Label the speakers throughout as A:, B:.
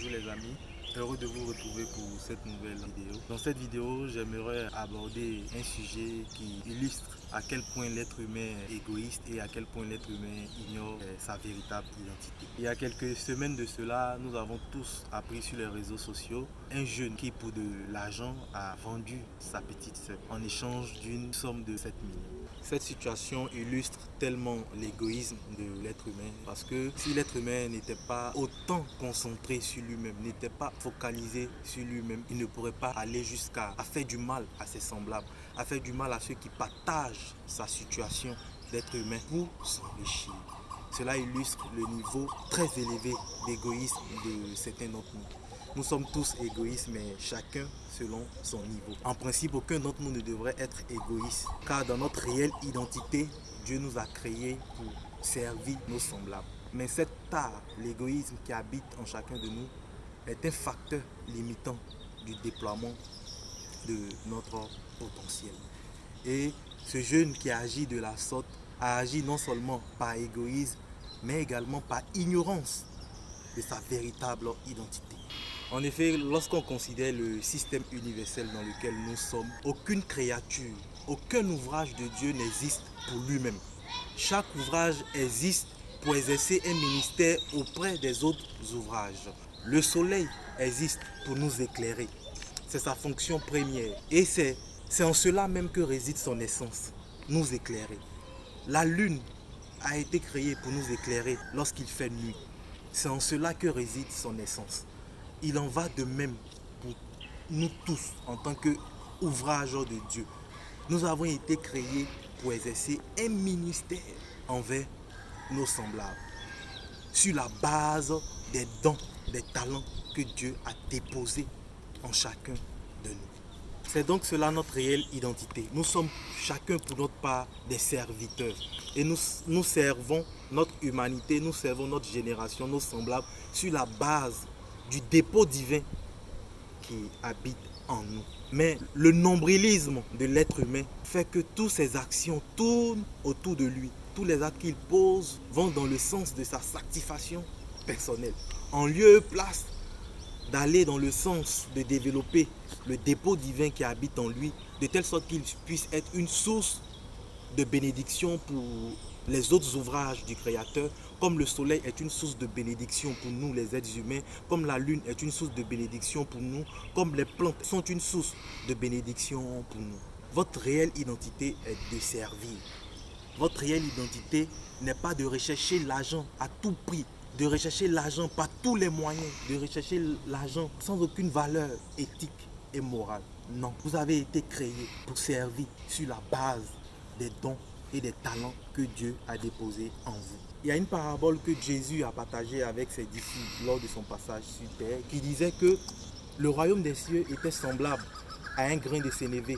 A: Bonjour les amis, heureux de vous retrouver pour cette nouvelle vidéo. Dans cette vidéo, j'aimerais aborder un sujet qui illustre à quel point l'être humain est égoïste et à quel point l'être humain ignore sa véritable identité. Il y a quelques semaines de cela, nous avons tous appris sur les réseaux sociaux un jeune qui pour de l'argent a vendu sa petite sœur en échange d'une somme de 7 millions. Cette situation illustre tellement l'égoïsme de l'être humain parce que si l'être humain n'était pas autant concentré sur lui-même, n'était pas focalisé sur lui-même, il ne pourrait pas aller jusqu'à faire du mal à ses semblables, à faire du mal à ceux qui partagent sa situation d'être humain pour s'enrichir. Cela illustre le niveau très élevé d'égoïsme de certains d'entre nous. Nous sommes tous égoïstes, mais chacun selon son niveau. En principe, aucun d'entre nous ne devrait être égoïste, car dans notre réelle identité, Dieu nous a créés pour servir nos semblables. Mais cet art, l'égoïsme qui habite en chacun de nous, est un facteur limitant du déploiement de notre potentiel. Et ce jeune qui agit de la sorte a agi non seulement par égoïsme, mais également par ignorance de sa véritable identité. En effet, lorsqu'on considère le système universel dans lequel nous sommes, aucune créature, aucun ouvrage de Dieu n'existe pour lui-même. Chaque ouvrage existe pour exercer un ministère auprès des autres ouvrages. Le soleil existe pour nous éclairer. C'est sa fonction première. Et c'est en cela même que réside son essence, nous éclairer. La lune a été créée pour nous éclairer lorsqu'il fait nuit. C'est en cela que réside son essence. Il en va de même pour nous tous en tant qu'ouvrage de Dieu. Nous avons été créés pour exercer un ministère envers nos semblables, sur la base des dons, des talents que Dieu a déposés en chacun de nous. C'est donc cela notre réelle identité. Nous sommes chacun pour notre part des serviteurs. Et nous servons notre humanité, nous servons notre génération, nos semblables, sur la base du dépôt divin qui habite en nous. Mais le nombrilisme de l'être humain fait que toutes ses actions tournent autour de lui. Tous les actes qu'il pose vont dans le sens de sa satisfaction personnelle. En lieu et place d'aller dans le sens de développer le dépôt divin qui habite en lui, de telle sorte qu'il puisse être une source de bénédiction pour les autres ouvrages du Créateur, comme le soleil est une source de bénédiction pour nous les êtres humains, comme la lune est une source de bénédiction pour nous, comme les plantes sont une source de bénédiction pour nous. Votre réelle identité est de servir. Votre réelle identité n'est pas de rechercher l'argent à tout prix, de rechercher l'argent par tous les moyens, de rechercher l'argent sans aucune valeur éthique et morale. Non, vous avez été créé pour servir sur la base des dons et des talents que Dieu a déposés en vous. Il y a une parabole que Jésus a partagée avec ses disciples lors de son passage sur terre qui disait que le royaume des cieux était semblable à un grain de sénévé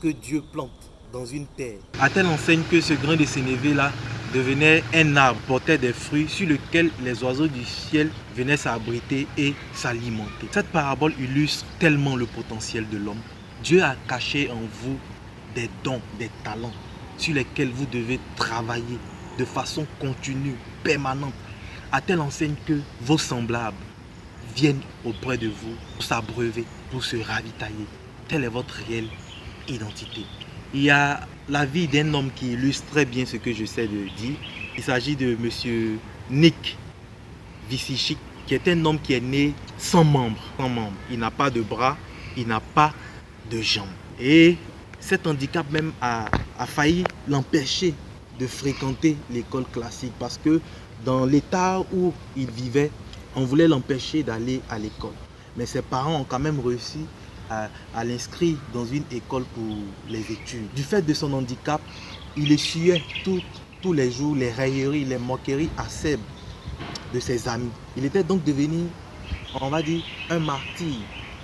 A: que Dieu plante dans une terre. À telle enseigne que ce grain de sénévé-là devenait un arbre, portait des fruits sur lesquels les oiseaux du ciel venaient s'abriter et s'alimenter. Cette parabole illustre tellement le potentiel de l'homme. Dieu a caché en vous des dons, des talents sur lesquels vous devez travailler de façon continue, permanente, à telle enseigne que vos semblables viennent auprès de vous pour s'abreuver, pour se ravitailler. Telle est votre réelle identité. Il y a la vie d'un homme qui illustre très bien ce que j'essaie de dire. Il s'agit de M. Nick Vujicic, qui est un homme qui est né sans membres. Il n'a pas de bras, il n'a pas de jambes. Et cet handicap même a failli l'empêcher de fréquenter l'école classique parce que dans l'état où il vivait, on voulait l'empêcher d'aller à l'école. Mais ses parents ont quand même réussi à l'inscrire dans une école pour les études. Du fait de son handicap, il essuyait tous les jours les railleries, les moqueries acerbes de ses amis. Il était donc devenu, on va dire, un martyr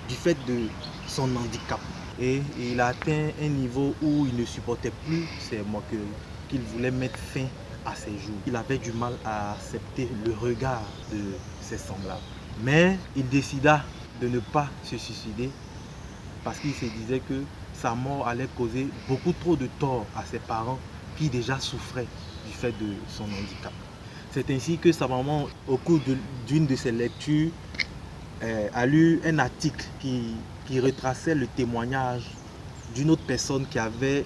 A: du fait de son handicap. Et il a atteint un niveau où il ne supportait plus ces moqueries, qu'il voulait mettre fin à ses jours. Il avait du mal à accepter le regard de ses semblables. Mais il décida de ne pas se suicider parce qu'il se disait que sa mort allait causer beaucoup trop de tort à ses parents qui déjà souffraient du fait de son handicap. C'est ainsi que sa maman, au cours d'une de ses lectures, a lu un article qui retraçait le témoignage d'une autre personne qui avait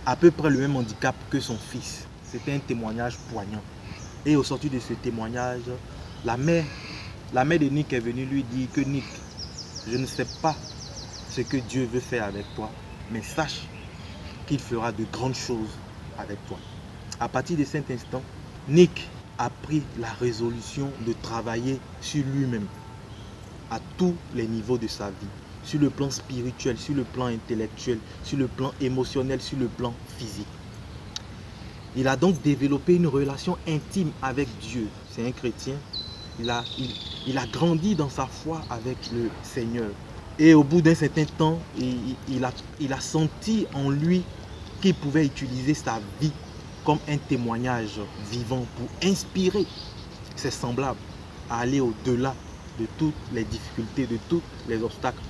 A: à peu près le même handicap que son fils. C'était un témoignage poignant. Et au sortir de ce témoignage, la mère de Nick est venue lui dire que Nick, je ne sais pas ce que Dieu veut faire avec toi, mais sache qu'il fera de grandes choses avec toi. À partir de cet instant, Nick a pris la résolution de travailler sur lui-même à tous les niveaux de sa vie, sur le plan spirituel, sur le plan intellectuel, sur le plan émotionnel, sur le plan physique. Il a donc développé une relation intime avec Dieu. C'est un chrétien. Il a grandi dans sa foi avec le Seigneur. Et au bout d'un certain temps, il a senti en lui qu'il pouvait utiliser sa vie comme un témoignage vivant pour inspirer ses semblables à aller au-delà de toutes les difficultés, de tous les obstacles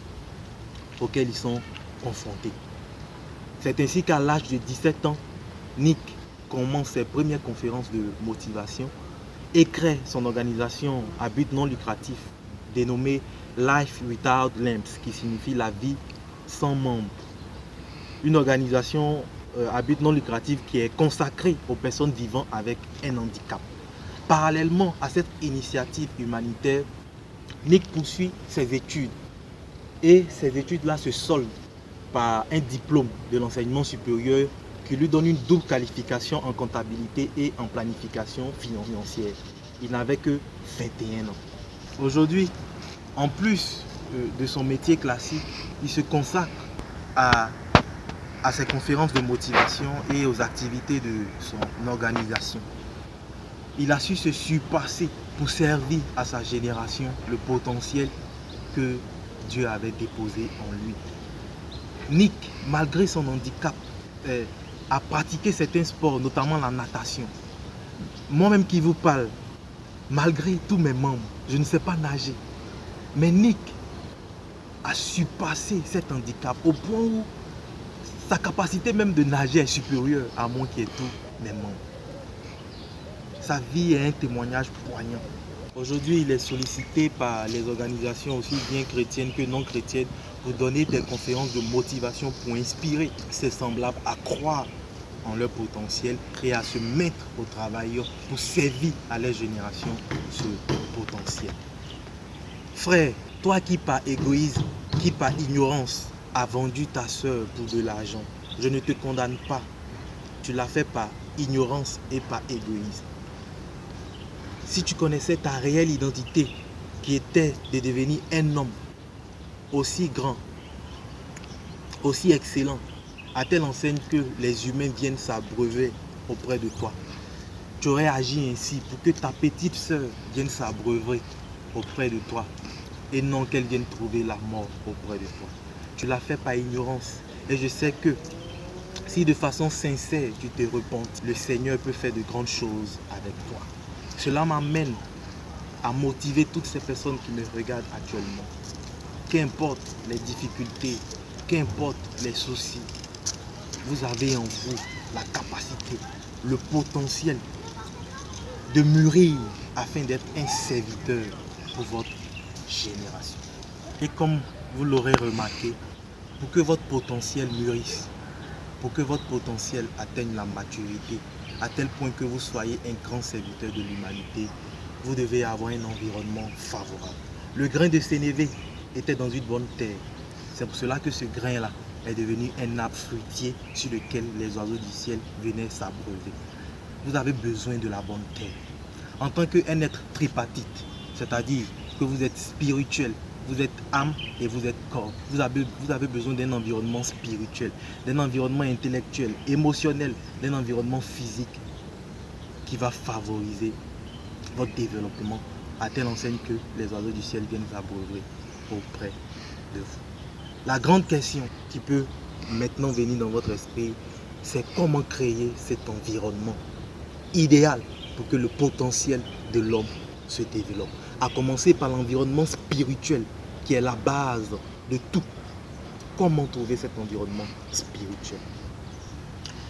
A: auxquels ils sont confrontés. C'est ainsi qu'à l'âge de 17 ans, Nick commence ses premières conférences de motivation et crée son organisation à but non lucratif dénommée Life Without Lamps, qui signifie la vie sans membres. Une organisation à but non lucratif qui est consacrée aux personnes vivant avec un handicap. Parallèlement à cette initiative humanitaire, Nick poursuit ses études et ces études-là se soldent par un diplôme de l'enseignement supérieur qui lui donne une double qualification en comptabilité et en planification financière. Il n'avait que 21 ans. Aujourd'hui, en plus de son métier classique, il se consacre à ses conférences de motivation et aux activités de son organisation. Il a su se surpasser pour servir à sa génération le potentiel que Dieu avait déposé en lui. Nick, malgré son handicap, a pratiqué certains sports, notamment la natation. Moi-même qui vous parle, malgré tous mes membres, je ne sais pas nager. Mais Nick a surpassé cet handicap au point où sa capacité même de nager est supérieure à moi qui ai tous mes membres. Sa vie est un témoignage poignant. Aujourd'hui, il est sollicité par les organisations aussi bien chrétiennes que non chrétiennes pour donner des conférences de motivation pour inspirer ses semblables à croire en leur potentiel et à se mettre au travail pour servir à leur génération ce potentiel. Frère, toi qui par égoïsme, qui par ignorance a vendu ta soeur pour de l'argent, je ne te condamne pas. Tu l'as fait par ignorance et par égoïsme. Si tu connaissais ta réelle identité, qui était de devenir un homme aussi grand, aussi excellent, à telle enseigne que les humains viennent s'abreuver auprès de toi, tu aurais agi ainsi pour que ta petite sœur vienne s'abreuver auprès de toi et non qu'elle vienne trouver la mort auprès de toi. Tu l'as fait par ignorance et je sais que si de façon sincère tu te repentes, le Seigneur peut faire de grandes choses avec toi. Cela m'amène à motiver toutes ces personnes qui me regardent actuellement. Qu'importe les difficultés, qu'importe les soucis, vous avez en vous la capacité, le potentiel de mûrir afin d'être un serviteur pour votre génération. Et comme vous l'aurez remarqué, pour que votre potentiel mûrisse, pour que votre potentiel atteigne la maturité, à tel point que vous soyez un grand serviteur de l'humanité, vous devez avoir un environnement favorable. Le grain de sénévé était dans une bonne terre. C'est pour cela que ce grain-là est devenu un arbre fruitier sur lequel les oiseaux du ciel venaient s'abreuver. Vous avez besoin de la bonne terre. En tant qu'un être tripartite, c'est-à-dire que vous êtes spirituel, vous êtes âme et vous êtes corps. Vous avez besoin d'un environnement spirituel, d'un environnement intellectuel, émotionnel, d'un environnement physique qui va favoriser votre développement à telle enseigne que les oiseaux du ciel viennent s'abreuver auprès de vous. La grande question qui peut maintenant venir dans votre esprit, c'est comment créer cet environnement idéal pour que le potentiel de l'homme se développe. À commencer par l'environnement spirituel qui est la base de tout. Comment trouver cet environnement spirituel?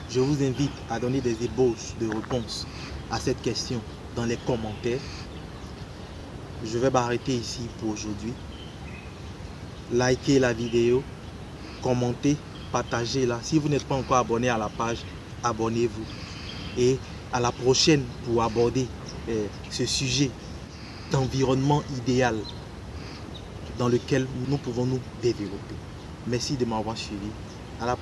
A: Je vous invite à donner des ébauches de réponses à cette question dans les commentaires. je vais m'arrêter ici pour aujourd'hui. Likez la vidéo, commentez, partagez-la. Si vous n'êtes pas encore abonné à la page, abonnez-vous. Et à la prochaine pour aborder ce sujet d'environnement idéal dans lequel nous pouvons nous développer. Merci de m'avoir suivi.